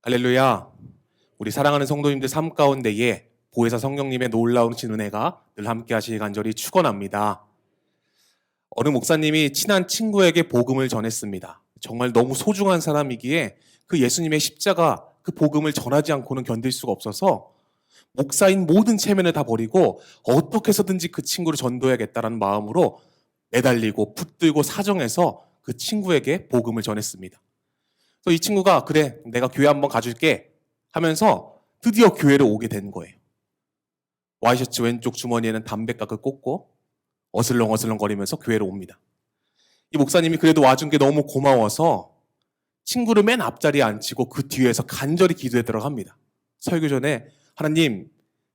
할렐루야. 우리 사랑하는 성도님들 삶 가운데에 보혜사 성령님의 놀라운 은혜가 늘 함께 하시기 간절히 축원합니다. 어느 목사님이 친한 친구에게 복음을 전했습니다. 정말 너무 소중한 사람이기에 그 예수님의 십자가, 그 복음을 전하지 않고는 견딜 수가 없어서 목사인 모든 체면을 다 버리고 어떻게 해서든지 그 친구를 전도해야겠다는 마음으로 매달리고 붙들고 사정해서 그 친구에게 복음을 전했습니다. 그래서 이 친구가 그래 내가 교회 한번 가줄게 하면서 드디어 교회를 오게 된 거예요. 와이셔츠 왼쪽 주머니에는 담배각을 꽂고 어슬렁어슬렁 거리면서 교회를 옵니다. 이 목사님이 그래도 와준 게 너무 고마워서 친구를 맨 앞자리에 앉히고 그 뒤에서 간절히 기도에 들어갑니다. 설교 전에 하나님,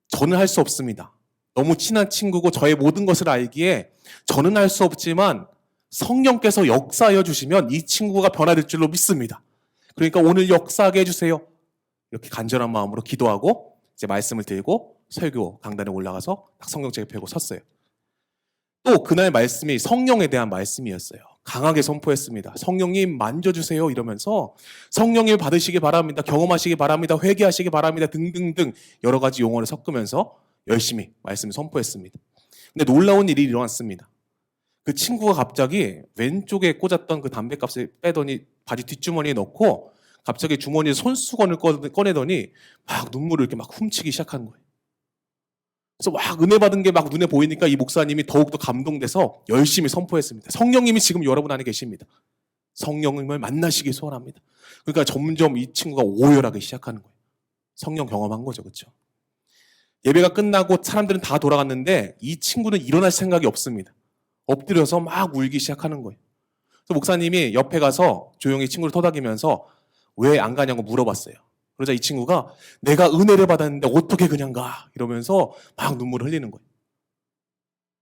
저는 할 수 없습니다. 너무 친한 친구고 저의 모든 것을 알기에 저는 할 수 없지만 성령께서 역사하여 주시면 이 친구가 변화될 줄로 믿습니다. 그러니까 오늘 역사하게 해주세요. 이렇게 간절한 마음으로 기도하고 이제 말씀을 들고 설교 강단에 올라가서 딱 성경책을 펴고 섰어요. 또 그날 말씀이 성령에 대한 말씀이었어요. 강하게 선포했습니다. 성령님 만져주세요 이러면서 성령을 받으시기 바랍니다. 경험하시기 바랍니다. 회개하시기 바랍니다. 등등등 여러 가지 용어를 섞으면서 열심히 말씀을 선포했습니다. 근데 놀라운 일이 일어났습니다. 그 친구가 갑자기 왼쪽에 꽂았던 그 담배값을 빼더니 바지 뒷주머니에 넣고 갑자기 주머니에 손수건을 꺼내더니 막 눈물을 이렇게 막 훔치기 시작한 거예요. 그래서 막 은혜 받은 게 막 눈에 보이니까 이 목사님이 더욱더 감동돼서 열심히 선포했습니다. 성령님이 지금 여러분 안에 계십니다. 성령님을 만나시길 소원합니다. 그러니까 점점 이 친구가 오열하기 시작하는 거예요. 성령 경험한 거죠. 그렇죠? 예배가 끝나고 사람들은 다 돌아갔는데 이 친구는 일어날 생각이 없습니다. 엎드려서 막 울기 시작하는 거예요. 그래서 목사님이 옆에 가서 조용히 친구를 토닥이면서 왜 안 가냐고 물어봤어요. 그러자 이 친구가 내가 은혜를 받았는데 어떻게 그냥 가? 이러면서 막 눈물을 흘리는 거예요.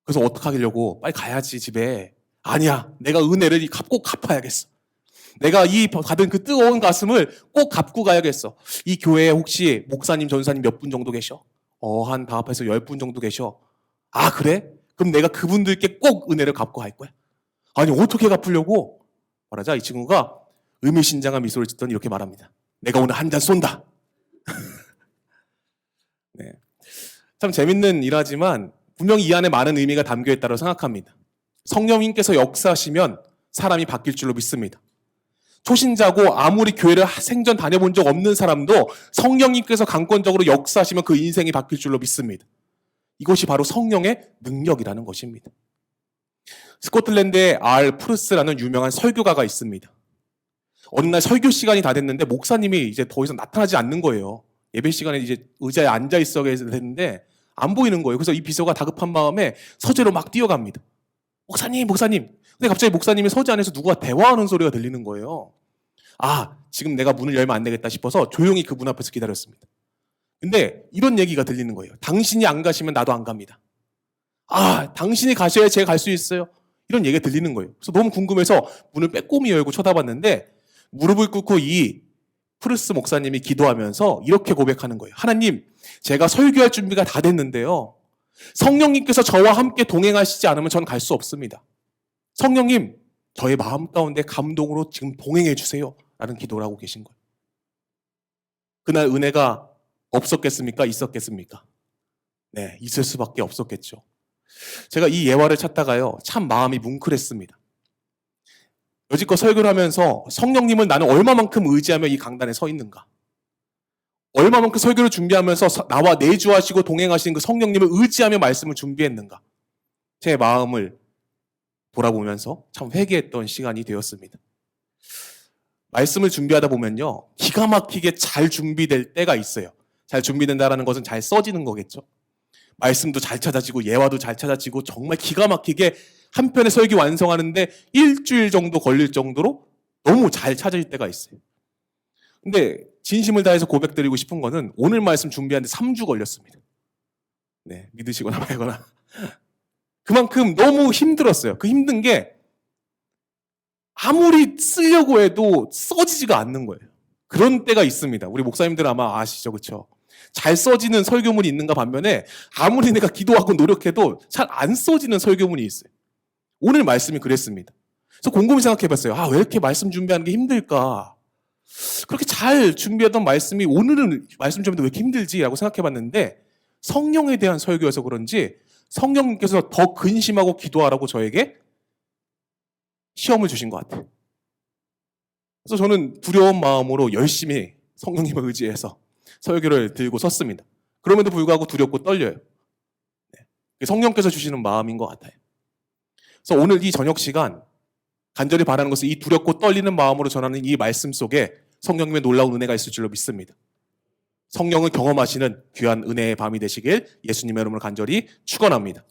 그래서 어떻게 하려고 빨리 가야지 집에. 아니야. 내가 은혜를 꼭 갚아야겠어. 내가 이 받은 그 뜨거운 가슴을 꼭 갚고 가야겠어. 이 교회에 혹시 목사님, 전사님 몇 분 정도 계셔? 한 다 합해서 10분 정도 계셔. 아 그래? 그럼 내가 그분들께 꼭 은혜를 갚고 갈 거야. 아니 어떻게 갚으려고? 말하자 이 친구가 의미심장한 미소를 짓더니 이렇게 말합니다. 내가 오늘 한 잔 쏜다. 네. 참 재밌는 일하지만 분명히 이 안에 많은 의미가 담겨 있다고 생각합니다. 성령님께서 역사하시면 사람이 바뀔 줄로 믿습니다. 초신자고 아무리 교회를 생전 다녀본 적 없는 사람도 성령님께서 강권적으로 역사하시면 그 인생이 바뀔 줄로 믿습니다. 이것이 바로 성령의 능력이라는 것입니다. 스코틀랜드에 R. 프루스라는 유명한 설교가가 있습니다. 어느 날 설교 시간이 다 됐는데 목사님이 이제 더 이상 나타나지 않는 거예요. 예배 시간에 이제 의자에 앉아 있어야 되는데 안 보이는 거예요. 그래서 이 비서가 다급한 마음에 서재로 막 뛰어갑니다. 목사님, 목사님. 근데 갑자기 목사님이 서재 안에서 누가 대화하는 소리가 들리는 거예요. 아, 지금 내가 문을 열면 안 되겠다 싶어서 조용히 그 문 앞에서 기다렸습니다. 근데 이런 얘기가 들리는 거예요. 당신이 안 가시면 나도 안 갑니다. 아, 당신이 가셔야 제가 갈 수 있어요. 이런 얘기가 들리는 거예요. 그래서 너무 궁금해서 문을 빼꼼히 열고 쳐다봤는데 무릎을 꿇고 이 프루스 목사님이 기도하면서 이렇게 고백하는 거예요. 하나님, 제가 설교할 준비가 다 됐는데요. 성령님께서 저와 함께 동행하시지 않으면 전 갈 수 없습니다. 성령님, 저의 마음 가운데 감동으로 지금 동행해 주세요. 라는 기도를 하고 계신 거예요. 그날 은혜가 없었겠습니까? 있었겠습니까? 네, 있을 수밖에 없었겠죠. 제가 이 예화를 찾다가요, 참 마음이 뭉클했습니다. 여지껏 설교를 하면서 성령님을 나는 얼마만큼 의지하며 이 강단에 서 있는가? 얼마만큼 설교를 준비하면서 나와 내주하시고 동행하시는 그 성령님을 의지하며 말씀을 준비했는가? 제 마음을 돌아보면서 참 회개했던 시간이 되었습니다. 말씀을 준비하다 보면요, 기가 막히게 잘 준비될 때가 있어요. 잘 준비된다는 것은 잘 써지는 거겠죠. 말씀도 잘 찾아지고 예화도 잘 찾아지고 정말 기가 막히게 한 편의 설교 완성하는데 일주일 정도 걸릴 정도로 너무 잘 찾아질 때가 있어요. 근데 진심을 다해서 고백드리고 싶은 거는 오늘 말씀 준비하는데 3주 걸렸습니다. 네, 믿으시거나 말거나. 그만큼 너무 힘들었어요. 그 힘든 게 아무리 쓰려고 해도 써지지가 않는 거예요. 그런 때가 있습니다. 우리 목사님들 아마 아시죠? 그렇죠? 잘 써지는 설교문이 있는가 반면에 아무리 내가 기도하고 노력해도 잘 안 써지는 설교문이 있어요. 오늘 말씀이 그랬습니다. 그래서 곰곰이 생각해봤어요. 왜 이렇게 말씀 준비하는 게 힘들까? 그렇게 잘 준비했던 말씀이 오늘은 말씀 좀 왜 이렇게 힘들지라고 생각해 봤는데 성령에 대한 설교여서 그런지 성령님께서 더 근심하고 기도하라고 저에게 시험을 주신 것 같아요. 그래서 저는 두려운 마음으로 열심히 성령님을 의지해서 설교를 들고 섰습니다. 그럼에도 불구하고 두렵고 떨려요. 성령께서 주시는 마음인 것 같아요. 그래서 오늘 이 저녁 시간 간절히 바라는 것은 이 두렵고 떨리는 마음으로 전하는 이 말씀 속에 성령님의 놀라운 은혜가 있을 줄로 믿습니다. 성령을 경험하시는 귀한 은혜의 밤이 되시길 예수님의 이름으로 간절히 축원합니다.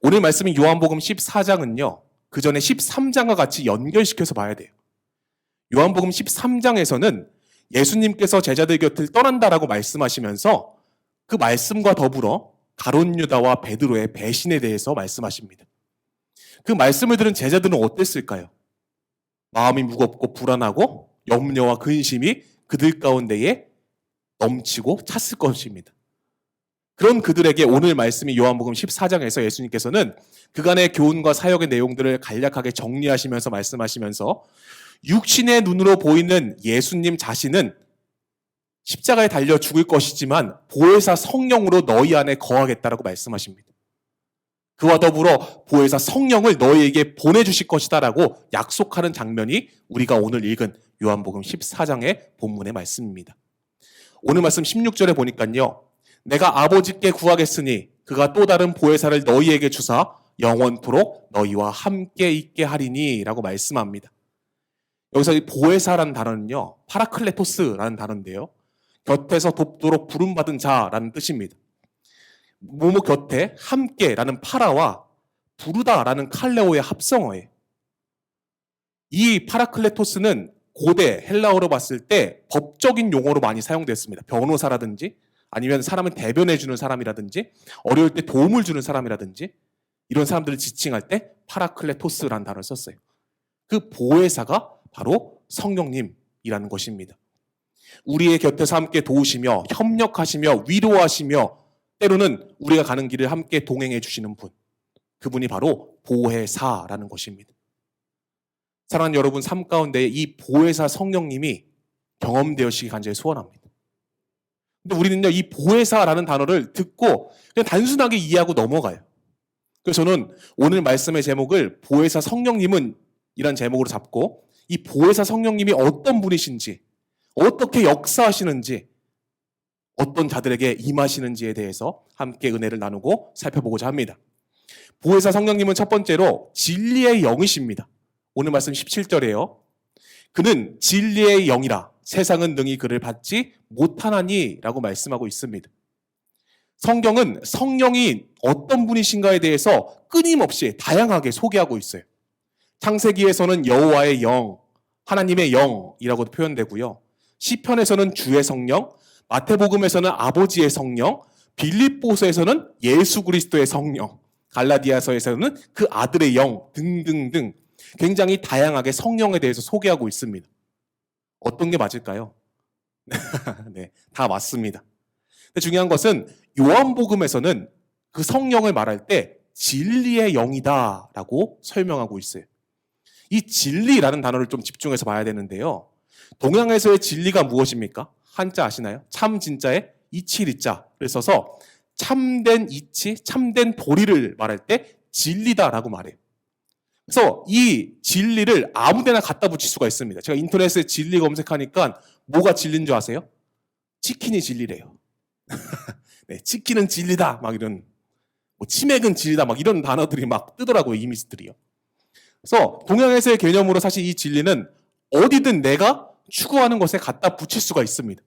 오늘 말씀인 요한복음 14장은요. 그 전에 13장과 같이 연결시켜서 봐야 돼요. 요한복음 13장에서는 예수님께서 제자들 곁을 떠난다라고 말씀하시면서 그 말씀과 더불어 가룟 유다와 베드로의 배신에 대해서 말씀하십니다. 그 말씀을 들은 제자들은 어땠을까요? 마음이 무겁고 불안하고 염려와 근심이 그들 가운데에 넘치고 찼을 것입니다. 그런 그들에게 오늘 말씀이 요한복음 14장에서 예수님께서는 그간의 교훈과 사역의 내용들을 간략하게 정리하시면서 말씀하시면서 육신의 눈으로 보이는 예수님 자신은 십자가에 달려 죽을 것이지만 보혜사 성령으로 너희 안에 거하겠다라고 말씀하십니다. 그와 더불어 보혜사 성령을 너희에게 보내주실 것이다라고 약속하는 장면이 우리가 오늘 읽은 요한복음 14장의 본문의 말씀입니다. 오늘 말씀 16절에 보니까요. 내가 아버지께 구하겠으니 그가 또 다른 보혜사를 너희에게 주사 영원토록 너희와 함께 있게 하리니 라고 말씀합니다. 여기서 이 보혜사라는 단어는요. 파라클레토스라는 단어인데요. 곁에서 돕도록 부름받은 자라는 뜻입니다. 뭐뭐 곁에 함께라는 파라와 부르다라는 칼레오의 합성어예요. 이 파라클레토스는 고대 헬라어로 봤을 때 법적인 용어로 많이 사용됐습니다. 변호사라든지 아니면 사람을 대변해주는 사람이라든지 어려울 때 도움을 주는 사람이라든지 이런 사람들을 지칭할 때 파라클레토스라는 단어를 썼어요. 그 보혜사가 바로 성령님이라는 것입니다. 우리의 곁에서 함께 도우시며 협력하시며 위로하시며 때로는 우리가 가는 길을 함께 동행해 주시는 분. 그분이 바로 보혜사라는 것입니다. 사랑하는 여러분, 삶 가운데 이 보혜사 성령님이 경험되시기 간절히 소원합니다. 근데 우리는요, 이 보혜사라는 단어를 듣고 그냥 단순하게 이해하고 넘어가요. 그래서 저는 오늘 말씀의 제목을 보혜사 성령님은 이란 제목으로 잡고 이 보혜사 성령님이 어떤 분이신지, 어떻게 역사하시는지, 어떤 자들에게 임하시는지에 대해서 함께 은혜를 나누고 살펴보고자 합니다. 보혜사 성령님은 첫 번째로 진리의 영이십니다. 오늘 말씀 17절에요. 그는 진리의 영이라 세상은 능히 그를 받지 못하나니 라고 말씀하고 있습니다. 성경은 성령이 어떤 분이신가에 대해서 끊임없이 다양하게 소개하고 있어요. 창세기에서는 여호와의 영, 하나님의 영이라고도 표현되고요. 시편에서는 주의 성령, 마태복음에서는 아버지의 성령, 빌립보서에서는 예수 그리스도의 성령, 갈라디아서에서는 그 아들의 영 등등등 굉장히 다양하게 성령에 대해서 소개하고 있습니다. 어떤 게 맞을까요? 네, 다 맞습니다. 근데 중요한 것은 요한복음에서는 그 성령을 말할 때 진리의 영이다라고 설명하고 있어요. 이 진리라는 단어를 좀 집중해서 봐야 되는데요. 동양에서의 진리가 무엇입니까? 한자 아시나요? 참 진짜에 이치리자를 써서 참된 이치, 참된 도리를 말할 때 진리다라고 말해요. 그래서 이 진리를 아무데나 갖다 붙일 수가 있습니다. 제가 인터넷에 진리 검색하니까 뭐가 진리인 줄 아세요? 치킨이 진리래요. 네, 치킨은 진리다 막 이런, 치맥은 진리다 막 이런 단어들이 막 뜨더라고요. 이미지들이요. 그래서 동양에서의 개념으로 사실 이 진리는 어디든 내가 추구하는 것에 갖다 붙일 수가 있습니다.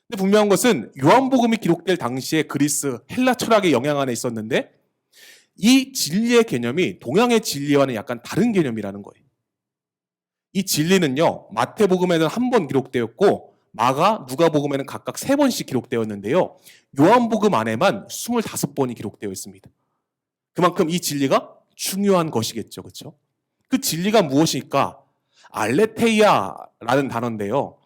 근데 분명한 것은 요한복음이 기록될 당시에 그리스 헬라 철학의 영향 안에 있었는데 이 진리의 개념이 동양의 진리와는 약간 다른 개념이라는 거예요. 이 진리는요, 마태복음에는 한 번 기록되었고 마가, 누가복음에는 각각 3번씩 기록되었는데요. 요한복음 안에만 25번이 기록되어 있습니다. 그만큼 이 진리가 중요한 것이겠죠. 그렇죠? 그 진리가 무엇일까? 알레테이아라는 단어인데요.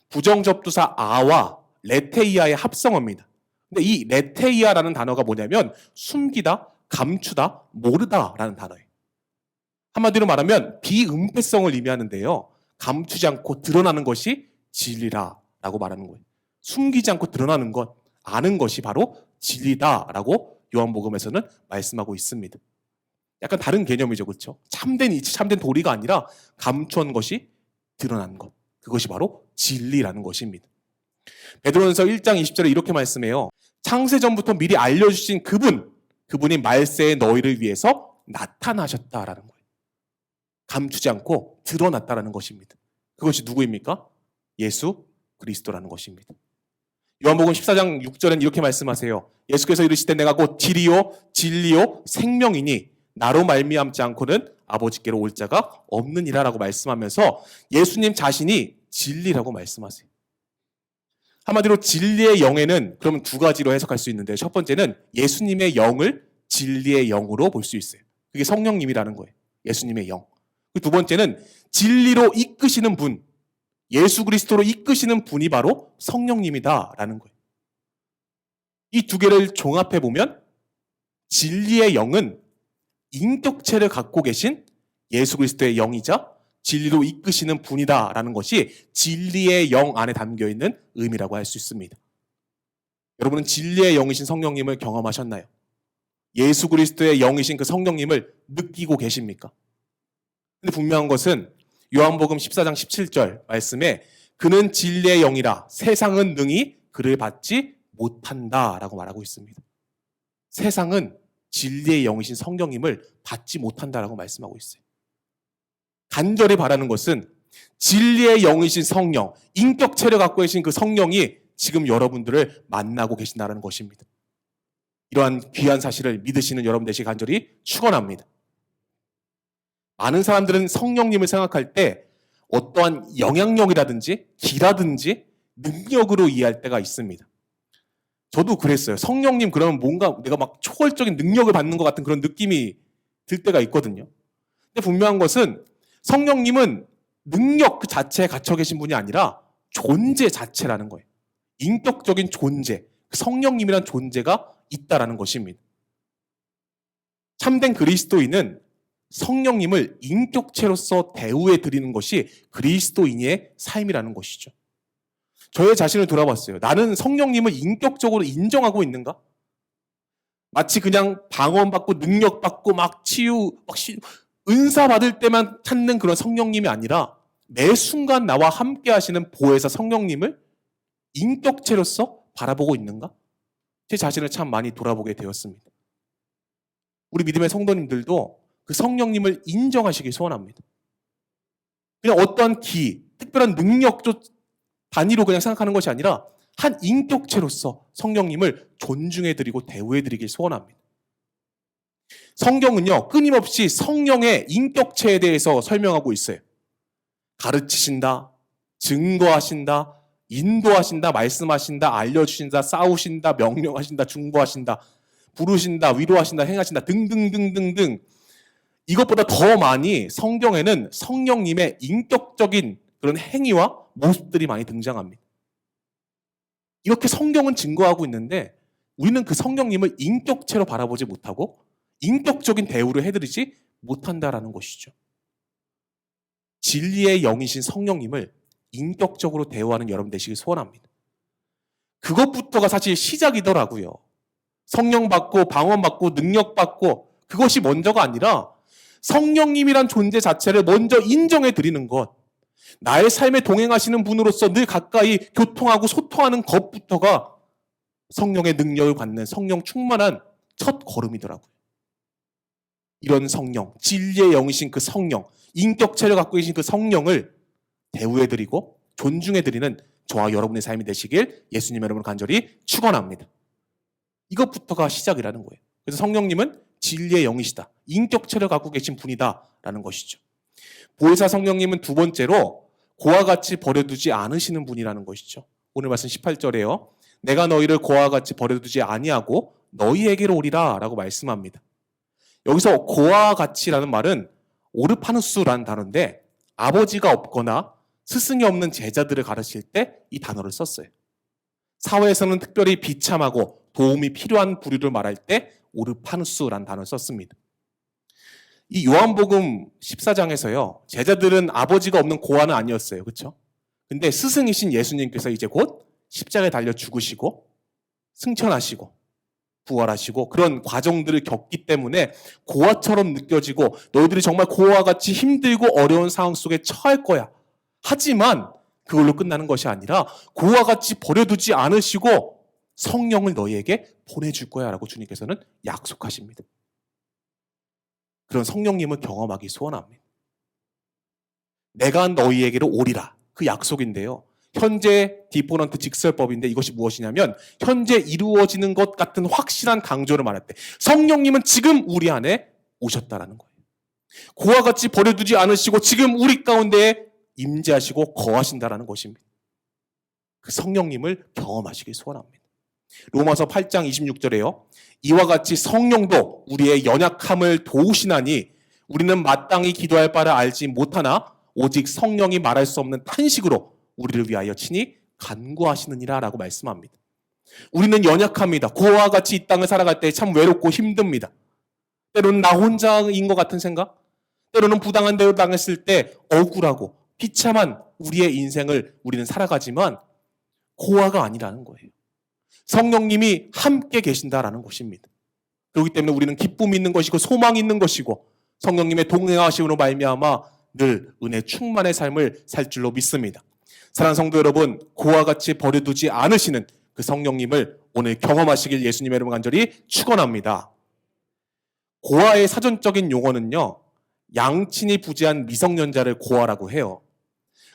부정접두사 아와 레테이아의 합성어입니다. 근데 이 레테이아라는 단어가 뭐냐면 숨기다, 감추다, 모르다라는 단어예요. 한마디로 말하면 비은폐성을 의미하는데요. 감추지 않고 드러나는 것이 진리라라고 말하는 거예요. 숨기지 않고 드러나는 것, 아는 것이 바로 진리다라고 요한복음에서는 말씀하고 있습니다. 약간 다른 개념이죠, 그렇죠? 참된 이치, 참된 도리가 아니라 감추한 것이 드러난 것, 그것이 바로 진리라는 것입니다. 베드로전서 1장 20절에 이렇게 말씀해요. 창세전부터 미리 알려주신 그분이 말세에 너희를 위해서 나타나셨다라는 거예요. 감추지 않고 드러났다라는 것입니다. 그것이 누구입니까? 예수 그리스도라는 것입니다. 요한복음 14장 6절엔 이렇게 말씀하세요. 예수께서 이르시되 내가 곧 길이요 진리요 생명이니 나로 말미암지 않고는 아버지께로 올 자가 없느니라라고 말씀하면서 예수님 자신이 진리라고 말씀하세요. 한마디로 진리의 영에는 그러면 두 가지로 해석할 수 있는데, 첫 번째는 예수님의 영을 진리의 영으로 볼 수 있어요. 그게 성령님이라는 거예요. 예수님의 영. 두 번째는 진리로 이끄시는 분, 예수 그리스도로 이끄시는 분이 바로 성령님이다라는 거예요. 이 두 개를 종합해 보면 진리의 영은 인격체를 갖고 계신 예수 그리스도의 영이자 진리로 이끄시는 분이다라는 것이 진리의 영 안에 담겨있는 의미라고 할 수 있습니다. 여러분은 진리의 영이신 성령님을 경험하셨나요? 예수 그리스도의 영이신 그 성령님을 느끼고 계십니까? 근데 분명한 것은 요한복음 14장 17절 말씀에 그는 진리의 영이라 세상은 능히 그를 받지 못한다라고 말하고 있습니다. 세상은 진리의 영이신 성령님을 받지 못한다라고 말씀하고 있어요. 간절히 바라는 것은 진리의 영이신 성령, 인격체를 갖고 계신 그 성령이 지금 여러분들을 만나고 계신다는 것입니다. 이러한 귀한 사실을 믿으시는 여러분 되시길 간절히 축원합니다. 많은 사람들은 성령님을 생각할 때 어떠한 영향력이라든지 기라든지 능력으로 이해할 때가 있습니다. 저도 그랬어요. 성령님 그러면 뭔가 내가 막 초월적인 능력을 받는 것 같은 그런 느낌이 들 때가 있거든요. 근데 분명한 것은 성령님은 능력 그 자체에 갇혀 계신 분이 아니라 존재 자체라는 거예요. 인격적인 존재, 성령님이란 존재가 있다라는 것입니다. 참된 그리스도인은 성령님을 인격체로서 대우해 드리는 것이 그리스도인의 삶이라는 것이죠. 저의 자신을 돌아봤어요. 나는 성령님을 인격적으로 인정하고 있는가? 마치 그냥 방언받고 능력받고 막 치유, 은사 받을 때만 찾는 그런 성령님이 아니라 매 순간 나와 함께 하시는 보혜사 성령님을 인격체로서 바라보고 있는가? 제 자신을 참 많이 돌아보게 되었습니다. 우리 믿음의 성도님들도 그 성령님을 인정하시길 소원합니다. 그냥 어떠한 특별한 능력조 단위로 그냥 생각하는 것이 아니라 한 인격체로서 성령님을 존중해드리고 대우해드리길 소원합니다. 성경은요, 끊임없이 성령의 인격체에 대해서 설명하고 있어요. 가르치신다, 증거하신다, 인도하신다, 말씀하신다, 알려주신다, 싸우신다, 명령하신다, 중보하신다, 부르신다, 위로하신다, 행하신다 등등등등등. 이것보다 더 많이 성경에는 성령님의 인격적인 그런 행위와 모습들이 많이 등장합니다. 이렇게 성경은 증거하고 있는데 우리는 그 성령님을 인격체로 바라보지 못하고 인격적인 대우를 해드리지 못한다라는 것이죠. 진리의 영이신 성령님을 인격적으로 대우하는 여러분 되시길 소원합니다. 그것부터가 사실 시작이더라고요. 성령 받고 방언 받고 능력 받고 그것이 먼저가 아니라 성령님이란 존재 자체를 먼저 인정해 드리는 것, 나의 삶에 동행하시는 분으로서 늘 가까이 교통하고 소통하는 것부터가 성령의 능력을 받는 성령 충만한 첫 걸음이더라고요. 이런 성령, 진리의 영이신 그 성령, 인격체를 갖고 계신 그 성령을 대우해드리고 존중해드리는 저와 여러분의 삶이 되시길 예수님 여러분을 간절히 축원합니다. 이것부터가 시작이라는 거예요. 그래서 성령님은 진리의 영이시다, 인격체를 갖고 계신 분이다라는 것이죠. 보혜사 성령님은 두 번째로 고와 같이 버려두지 않으시는 분이라는 것이죠. 오늘 말씀 18절에요. 내가 너희를 고와 같이 버려두지 아니하고 너희에게로 오리라 라고 말씀합니다. 여기서 고와 같이라는 말은 오르파누스라는 단어인데 아버지가 없거나 스승이 없는 제자들을 가르칠 때 이 단어를 썼어요. 사회에서는 특별히 비참하고 도움이 필요한 부류를 말할 때 오르파누스라는 단어를 썼습니다. 이 요한복음 14장에서요. 제자들은 아버지가 없는 고아는 아니었어요. 그렇죠? 근데 스승이신 예수님께서 이제 곧 십자가에 달려 죽으시고 승천하시고 부활하시고 그런 과정들을 겪기 때문에 고아처럼 느껴지고 너희들이 정말 고아와 같이 힘들고 어려운 상황 속에 처할 거야. 하지만 그걸로 끝나는 것이 아니라 고아와 같이 버려두지 않으시고 성령을 너희에게 보내줄 거야 라고 주님께서는 약속하십니다. 그런 성령님을 경험하기 소원합니다. 내가 너희에게로 오리라. 그 약속인데요. 현재 디포넌트 직설법인데 이것이 무엇이냐면 현재 이루어지는 것 같은 확실한 강조를 말할 때 성령님은 지금 우리 안에 오셨다라는 거예요. 고와 같이 버려두지 않으시고 지금 우리 가운데에 임재하시고 거하신다라는 것입니다. 그 성령님을 경험하시길 소원합니다. 로마서 8장 26절에요. 이와 같이 성령도 우리의 연약함을 도우시나니 우리는 마땅히 기도할 바를 알지 못하나 오직 성령이 말할 수 없는 탄식으로 우리를 위하여 친히 간구하시느니라 라고 말씀합니다. 우리는 연약합니다. 고아와 같이 이 땅을 살아갈 때 참 외롭고 힘듭니다. 때로는 나 혼자인 것 같은 생각, 때로는 부당한 대우 당했을 때 억울하고 비참한 우리의 인생을 우리는 살아가지만 고아가 아니라는 거예요. 성령님이 함께 계신다라는 것입니다. 그렇기 때문에 우리는 기쁨이 있는 것이고 소망이 있는 것이고 성령님의 동행하심으로 말미암아 늘 은혜 충만의 삶을 살 줄로 믿습니다. 사랑하는 성도 여러분, 고와 같이 버려두지 않으시는 그 성령님을 오늘 경험하시길 예수님의 이름으로 간절히 축원합니다. 고아의 사전적인 용어는요, 양친이 부재한 미성년자를 고아라고 해요.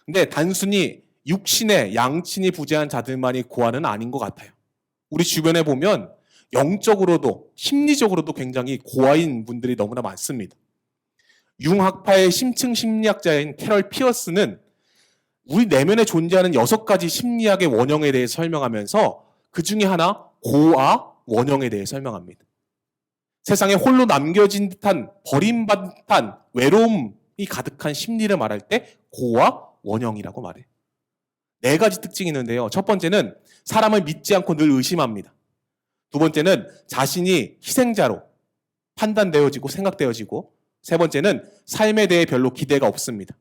근데 단순히 육신의 양친이 부재한 자들만이 고아는 아닌 것 같아요. 우리 주변에 보면 영적으로도 심리적으로도 굉장히 고아인 분들이 너무나 많습니다. 융학파의 심층 심리학자인 캐럴 피어스는 우리 내면에 존재하는 6가지 심리학의 원형에 대해 설명하면서 그 중에 하나 고아 원형에 대해 설명합니다. 세상에 홀로 남겨진 듯한 버림받은 듯한 외로움이 가득한 심리를 말할 때 고아 원형이라고 말해요. 4가지 특징이 있는데요. 첫 번째는 사람을 믿지 않고 늘 의심합니다. 두 번째는 자신이 희생자로 판단되어지고 생각되어지고, 세 번째는 삶에 대해 별로 기대가 없습니다.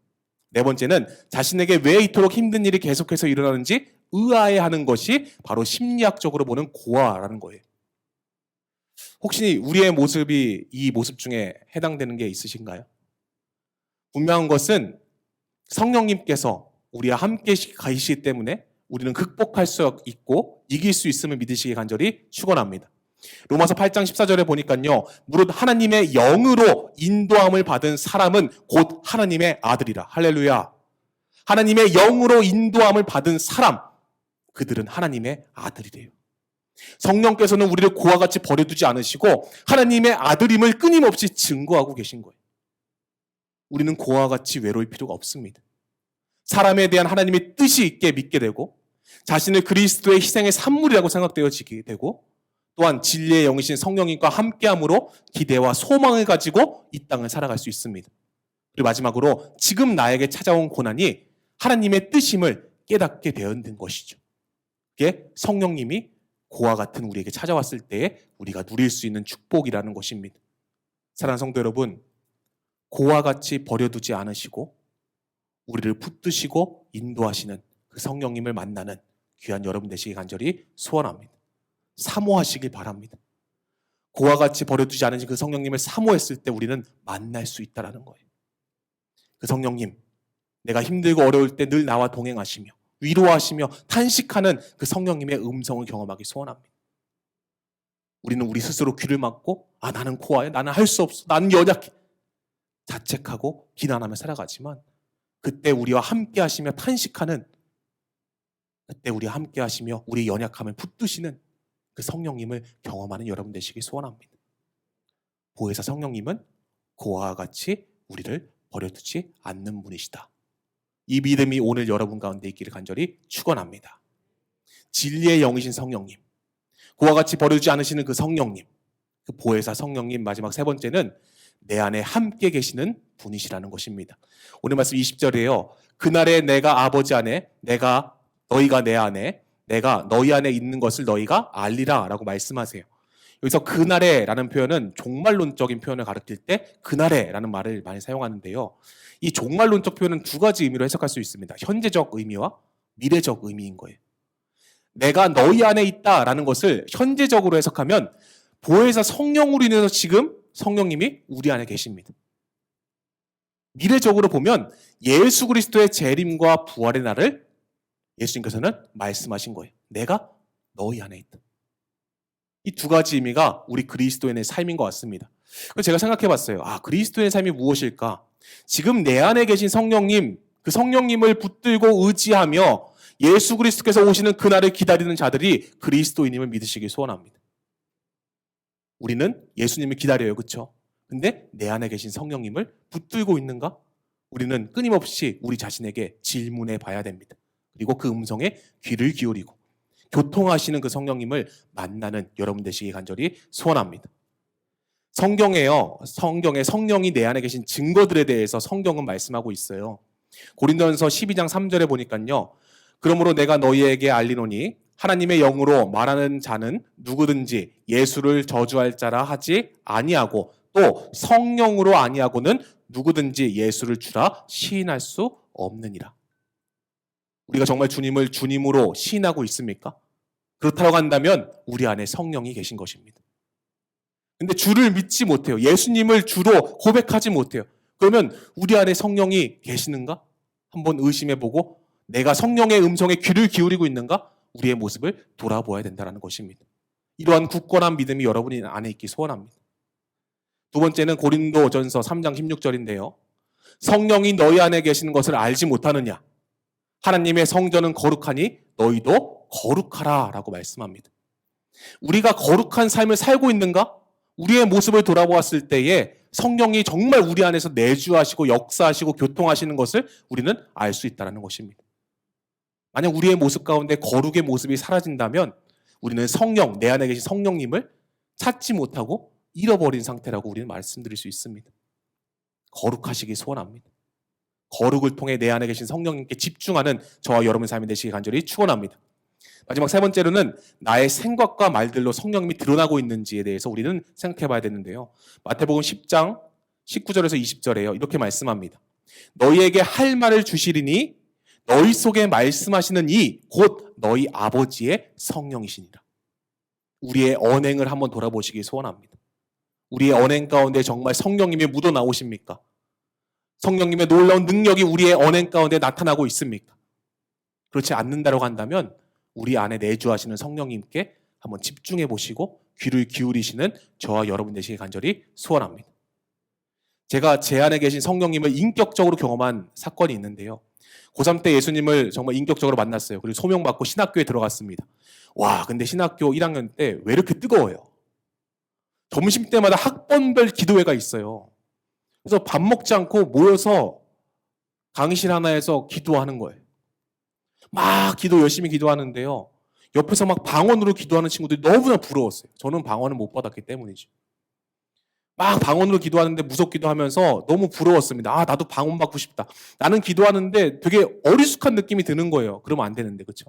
네 번째는 자신에게 왜 이토록 힘든 일이 계속해서 일어나는지 의아해하는 것이 바로 심리학적으로 보는 고아라는 거예요. 혹시 우리의 모습이 이 모습 중에 해당되는 게 있으신가요? 분명한 것은 성령님께서 우리와 함께 가시기 때문에 우리는 극복할 수 있고 이길 수 있음을 믿으시기 간절히 축원합니다. 로마서 8장 14절에 보니까요. 무릇 하나님의 영으로 인도함을 받은 사람은 곧 하나님의 아들이라. 할렐루야. 하나님의 영으로 인도함을 받은 사람, 그들은 하나님의 아들이래요. 성령께서는 우리를 고와 같이 버려두지 않으시고 하나님의 아들임을 끊임없이 증거하고 계신 거예요. 우리는 고와 같이 외로울 필요가 없습니다. 사람에 대한 하나님의 뜻이 있게 믿게 되고 자신을 그리스도의 희생의 산물이라고 생각되어지게 되고 또한 진리의 영이신 성령님과 함께함으로 기대와 소망을 가지고 이 땅을 살아갈 수 있습니다. 그리고 마지막으로 지금 나에게 찾아온 고난이 하나님의 뜻임을 깨닫게 되는 것이죠. 그게 성령님이 고와 같은 우리에게 찾아왔을 때에 우리가 누릴 수 있는 축복이라는 것입니다. 사랑하는 성도 여러분, 고와 같이 버려두지 않으시고 우리를 붙드시고 인도하시는 그 성령님을 만나는 귀한 여러분 되시기 간절히 소원합니다. 사모하시길 바랍니다. 고와 같이 버려두지 않으신 그 성령님을 사모했을 때 우리는 만날 수 있다는 거예요. 그 성령님, 내가 힘들고 어려울 때 늘 나와 동행하시며 위로하시며 탄식하는 그 성령님의 음성을 경험하기 소원합니다. 우리는 우리 스스로 귀를 막고 나는 고아야, 나는 할 수 없어, 나는 연약해 자책하고 비난하며 살아가지만 그때 우리와 함께 하시며 탄식하는, 그때 우리와 함께 하시며 우리의 연약함을 붙드시는 그 성령님을 경험하는 여러분 되시기 소원합니다. 보혜사 성령님은 고아와 같이 우리를 버려두지 않는 분이시다. 이 믿음이 오늘 여러분 가운데 있기를 간절히 축원합니다. 진리의 영이신 성령님, 고아와 같이 버려두지 않으시는 그 성령님, 그 보혜사 성령님, 마지막 세 번째는 내 안에 함께 계시는 분이시라는 것입니다. 오늘 말씀 20절에요. 그날에 내가 아버지 안에, 너희가 내 안에, 내가 너희 안에 있는 것을 너희가 알리라 라고 말씀하세요. 여기서 그날에라는 표현은 종말론적인 표현을 가리킬 때 그날에라는 말을 많이 사용하는데요. 이 종말론적 표현은 두 가지 의미로 해석할 수 있습니다. 현재적 의미와 미래적 의미인 거예요. 내가 너희 안에 있다라는 것을 현재적으로 해석하면 보혜사 성령으로 인해서 지금 성령님이 우리 안에 계십니다. 미래적으로 보면 예수 그리스도의 재림과 부활의 날을 예수님께서는 말씀하신 거예요. 내가 너희 안에 있다. 이 두 가지 의미가 우리 그리스도인의 삶인 것 같습니다. 그래서 제가 생각해 봤어요. 그리스도인의 삶이 무엇일까? 지금 내 안에 계신 성령님, 그 성령님을 붙들고 의지하며 예수 그리스도께서 오시는 그날을 기다리는 자들이 그리스도인임을 믿으시길 소원합니다. 우리는 예수님을 기다려요. 그렇죠? 근데 내 안에 계신 성령님을 붙들고 있는가? 우리는 끊임없이 우리 자신에게 질문해 봐야 됩니다. 그리고 그 음성에 귀를 기울이고 교통하시는 그 성령님을 만나는 여러분 되시기 간절히 소원합니다. 성경에 성령이 내 안에 계신 증거들에 대해서 성경은 말씀하고 있어요. 고린도전서 12장 3절에 보니까요. 그러므로 내가 너희에게 알리노니 하나님의 영으로 말하는 자는 누구든지 예수를 저주할 자라 하지 아니하고 또 성령으로 아니하고는 누구든지 예수를 주라 시인할 수 없느니라. 우리가 정말 주님을 주님으로 시인하고 있습니까? 그렇다고 한다면 우리 안에 성령이 계신 것입니다. 근데 주를 믿지 못해요. 예수님을 주로 고백하지 못해요. 그러면 우리 안에 성령이 계시는가? 한번 의심해보고 내가 성령의 음성에 귀를 기울이고 있는가? 우리의 모습을 돌아보아야 된다는 것입니다. 이러한 굳건한 믿음이 여러분 안에 있기 소원합니다. 두 번째는 고린도전서 3장 16절인데요. 성령이 너희 안에 계시는 것을 알지 못하느냐? 하나님의 성전은 거룩하니 너희도 거룩하라 라고 말씀합니다. 우리가 거룩한 삶을 살고 있는가? 우리의 모습을 돌아보았을 때에 성령이 정말 우리 안에서 내주하시고 역사하시고 교통하시는 것을 우리는 알 수 있다는 것입니다. 만약 우리의 모습 가운데 거룩의 모습이 사라진다면 우리는 성령, 내 안에 계신 성령님을 찾지 못하고 잃어버린 상태라고 우리는 말씀드릴 수 있습니다. 거룩하시기 소원합니다. 거룩을 통해 내 안에 계신 성령님께 집중하는 저와 여러분의 삶이 되시기 간절히 축원합니다. 마지막 세 번째로는 나의 생각과 말들로 성령님이 드러나고 있는지에 대해서 우리는 생각해 봐야 되는데요. 마태복음 10장 19절에서 20절에요. 이렇게 말씀합니다. 너희에게 할 말을 주시리니 너희 속에 말씀하시는 이 곧 너희 아버지의 성령이시니라. 우리의 언행을 한번 돌아보시기 소원합니다. 우리의 언행 가운데 정말 성령님이 묻어 나오십니까? 성령님의 놀라운 능력이 우리의 언행 가운데 나타나고 있습니까? 그렇지 않는다고 한다면 우리 안에 내주하시는 성령님께 한번 집중해 보시고 귀를 기울이시는 저와 여러분 되시기 간절히 소원합니다. 제가 제 안에 계신 성령님을 인격적으로 경험한 사건이 있는데요. 고3 때 예수님을 정말 인격적으로 만났어요. 그리고 소명받고 신학교에 들어갔습니다. 근데 신학교 1학년 때 왜 이렇게 뜨거워요? 점심 때마다 학번별 기도회가 있어요. 그래서 밥 먹지 않고 모여서 강의실 하나에서 기도하는 거예요. 막 열심히 기도하는데요. 옆에서 막 방언으로 기도하는 친구들이 너무나 부러웠어요. 저는 방언을 못 받았기 때문이죠. 막 방언으로 기도하는데 무섭기도 하면서 너무 부러웠습니다. 나도 방언 받고 싶다. 나는 기도하는데 되게 어리숙한 느낌이 드는 거예요. 그러면 안 되는데, 그렇죠?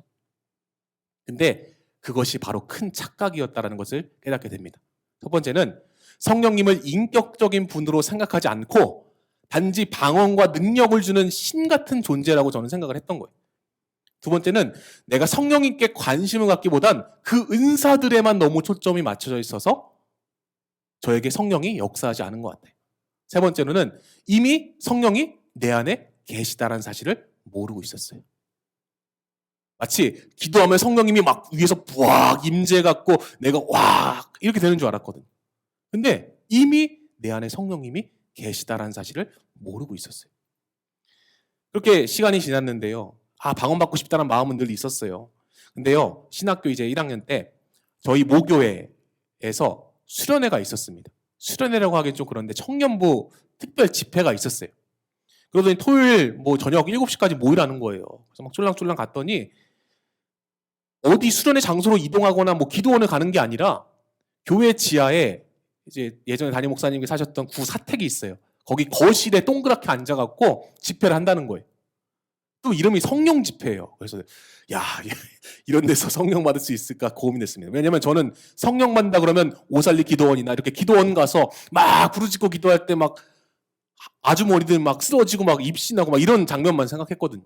근데 그것이 바로 큰 착각이었다는 것을 깨닫게 됩니다. 첫 번째는 성령님을 인격적인 분으로 생각하지 않고 단지 방언과 능력을 주는 신 같은 존재라고 저는 생각을 했던 거예요. 두 번째는 내가 성령님께 관심을 갖기보단 그 은사들에만 너무 초점이 맞춰져 있어서 저에게 성령이 역사하지 않은 것 같아요. 세 번째로는 이미 성령이 내 안에 계시다라는 사실을 모르고 있었어요. 마치 기도하면 성령님이 막 위에서 부악 임재 갖고 내가 와 이렇게 되는 줄 알았거든요. 근데 이미 내 안에 성령님이 계시다라는 사실을 모르고 있었어요. 그렇게 시간이 지났는데요. 방언 받고 싶다는 마음은 늘 있었어요. 근데요, 신학교 이제 1학년 때 저희 모교회에서 수련회가 있었습니다. 수련회라고 하긴 좀 그런데 청년부 특별 집회가 있었어요. 그러더니 토요일 저녁 7시까지 모이라는 거예요. 그래서 막 쫄랑쫄랑 갔더니 어디 수련회 장소로 이동하거나 기도원을 가는 게 아니라 교회 지하에 이제 예전에 담임 목사님이 사셨던 구 사택이 있어요. 거기 거실에 동그랗게 앉아갖고 집회를 한다는 거예요. 또 이름이 성령 집회예요. 그래서 야, 이런 데서 성령 받을 수 있을까 고민했습니다. 왜냐면 저는 성령 받는다 그러면 오살리 기도원이나 이렇게 기도원 가서 막 부르짖고 기도할 때 막 아주머니들 막 쓰러지고 막 입신하고 막 이런 장면만 생각했거든요.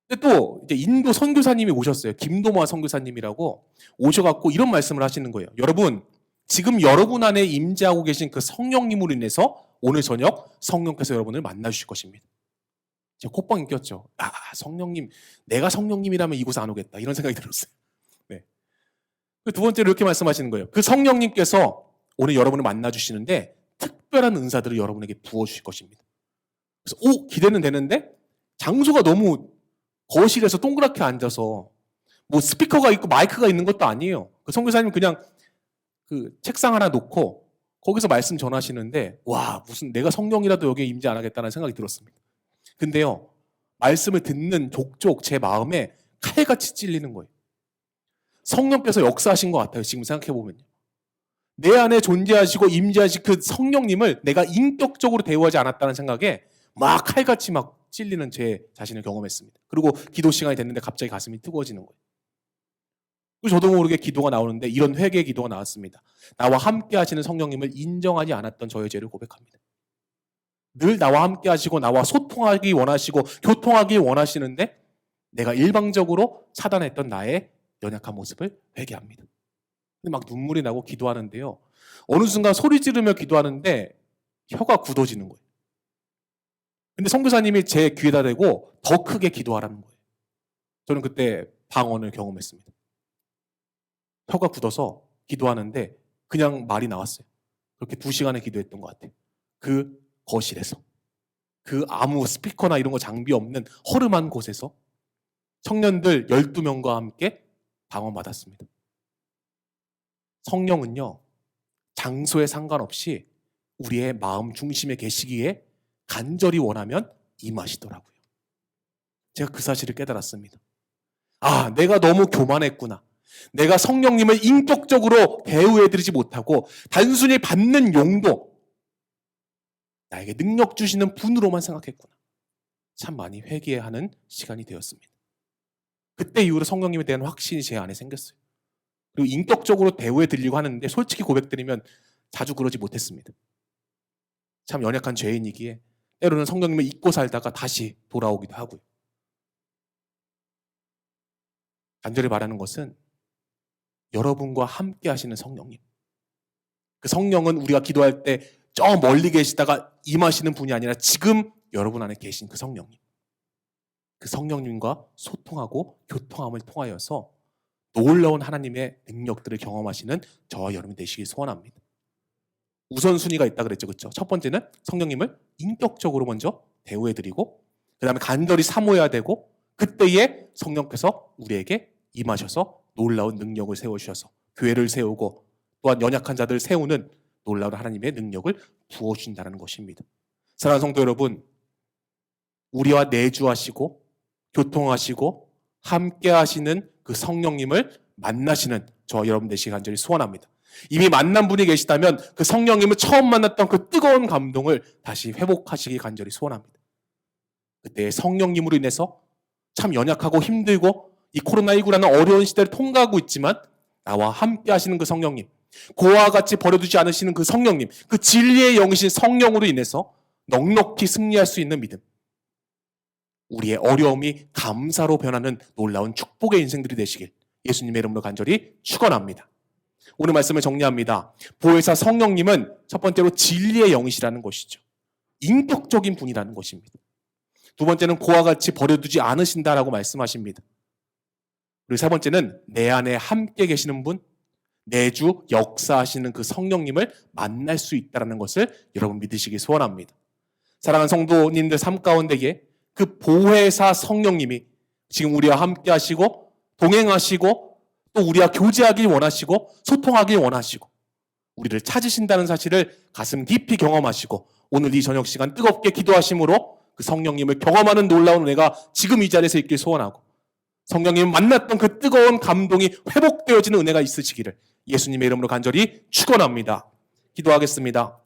근데 또 이제 인도 선교사님이 오셨어요. 김도마 선교사님이라고 오셔갖고 이런 말씀을 하시는 거예요. 여러분, 지금 여러분 안에 임재하고 계신 그 성령님으로 인해서 오늘 저녁 성령께서 여러분을 만나주실 것입니다. 제가 콧방이 꼈죠. 아, 성령님, 내가 성령님이라면 이곳에 안 오겠다. 이런 생각이 들었어요. 네. 두 번째로 이렇게 말씀하시는 거예요. 그 성령님께서 오늘 여러분을 만나주시는데 특별한 은사들을 여러분에게 부어주실 것입니다. 그래서 기대는 되는데 장소가 너무 거실에서 동그랗게 앉아서 뭐 스피커가 있고 마이크가 있는 것도 아니에요. 그 선교사님 그냥 그 책상 하나 놓고 거기서 말씀 전하시는데 와, 무슨 내가 성령이라도 여기에 임재 안 하겠다는 생각이 들었습니다. 근데요, 말씀을 듣는 족족 제 마음에 칼같이 찔리는 거예요. 성령께서 역사하신 것 같아요. 지금 생각해보면요. 내 안에 존재하시고 임재하신 그 성령님을 내가 인격적으로 대우하지 않았다는 생각에 막 칼같이 막 찔리는 제 자신을 경험했습니다. 그리고 기도 시간이 됐는데 갑자기 가슴이 뜨거워지는 거예요. 그리고 저도 모르게 기도가 나오는데 이런 회개의 기도가 나왔습니다. 나와 함께 하시는 성령님을 인정하지 않았던 저의 죄를 고백합니다. 늘 나와 함께 하시고 나와 소통하기 원하시고 교통하기 원하시는데 내가 일방적으로 차단했던 나의 연약한 모습을 회개합니다. 근데 막 눈물이 나고 기도하는데요. 어느 순간 소리 지르며 기도하는데 혀가 굳어지는 거예요. 근데 선교사님이 제 귀에다 대고 더 크게 기도하라는 거예요. 저는 그때 방언을 경험했습니다. 혀가 굳어서 기도하는데 그냥 말이 나왔어요. 그렇게 2시간을 기도했던 것 같아요. 그 거실에서. 그 아무 스피커나 이런 거 장비 없는 허름한 곳에서 청년들 12명과 함께 방언 받았습니다. 성령은요, 장소에 상관없이 우리의 마음 중심에 계시기에 간절히 원하면 임하시더라고요. 제가 그 사실을 깨달았습니다. 아, 내가 너무 교만했구나. 내가 성령님을 인격적으로 대우해드리지 못하고 단순히 받는 용도, 나에게 능력 주시는 분으로만 생각했구나. 참 많이 회개하는 시간이 되었습니다. 그때 이후로 성령님에 대한 확신이 제 안에 생겼어요. 그리고 인격적으로 대우해드리려고 하는데 솔직히 고백드리면 자주 그러지 못했습니다. 참 연약한 죄인이기에 때로는 성령님을 잊고 살다가 다시 돌아오기도 하고요. 간절히 바라는 것은 여러분과 함께 하시는 성령님. 그 성령은 우리가 기도할 때 저 멀리 계시다가 임하시는 분이 아니라 지금 여러분 안에 계신 그 성령님. 그 성령님과 소통하고 교통함을 통하여서 놀라운 하나님의 능력들을 경험하시는 저와 여러분 되시길 소원합니다. 우선순위가 있다 그랬죠. 그렇죠? 첫 번째는 성령님을 인격적으로 먼저 대우해드리고 그 다음에 간절히 사모해야 되고 그때에 성령께서 우리에게 임하셔서 놀라운 능력을 세워주셔서 교회를 세우고 또한 연약한 자들을 세우는 놀라운 하나님의 능력을 부어주신다는 것입니다. 사랑하는 성도 여러분, 우리와 내주하시고 교통하시고 함께 하시는 그 성령님을 만나시는 저와 여러분 되시길 간절히 소원합니다. 이미 만난 분이 계시다면 그 성령님을 처음 만났던 그 뜨거운 감동을 다시 회복하시길 간절히 소원합니다. 그때 성령님으로 인해서 참 연약하고 힘들고 이 코로나19라는 어려운 시대를 통과하고 있지만 나와 함께 하시는 그 성령님, 고아와 같이 버려두지 않으시는 그 성령님, 그 진리의 영이신 성령으로 인해서 넉넉히 승리할 수 있는 믿음, 우리의 어려움이 감사로 변하는 놀라운 축복의 인생들이 되시길 예수님의 이름으로 간절히 축원합니다. 오늘 말씀을 정리합니다. 보혜사 성령님은 첫 번째로 진리의 영이시라는 것이죠. 인격적인 분이라는 것입니다. 두 번째는 고아와 같이 버려두지 않으신다라고 말씀하십니다. 그리고 세 번째는 내 안에 함께 계시는 분, 내주 역사하시는 그 성령님을 만날 수 있다는 것을 여러분 믿으시기 소원합니다. 사랑하는 성도님들 삶 가운데에 그 보혜사 성령님이 지금 우리와 함께 하시고 동행하시고 또 우리와 교제하길 원하시고 소통하길 원하시고 우리를 찾으신다는 사실을 가슴 깊이 경험하시고 오늘 이 저녁 시간 뜨겁게 기도하심으로 그 성령님을 경험하는 놀라운 은혜가 지금 이 자리에서 있길 소원하고 성령님을 만났던 그 뜨거운 감동이 회복되어지는 은혜가 있으시기를 예수님의 이름으로 간절히 축원합니다. 기도하겠습니다.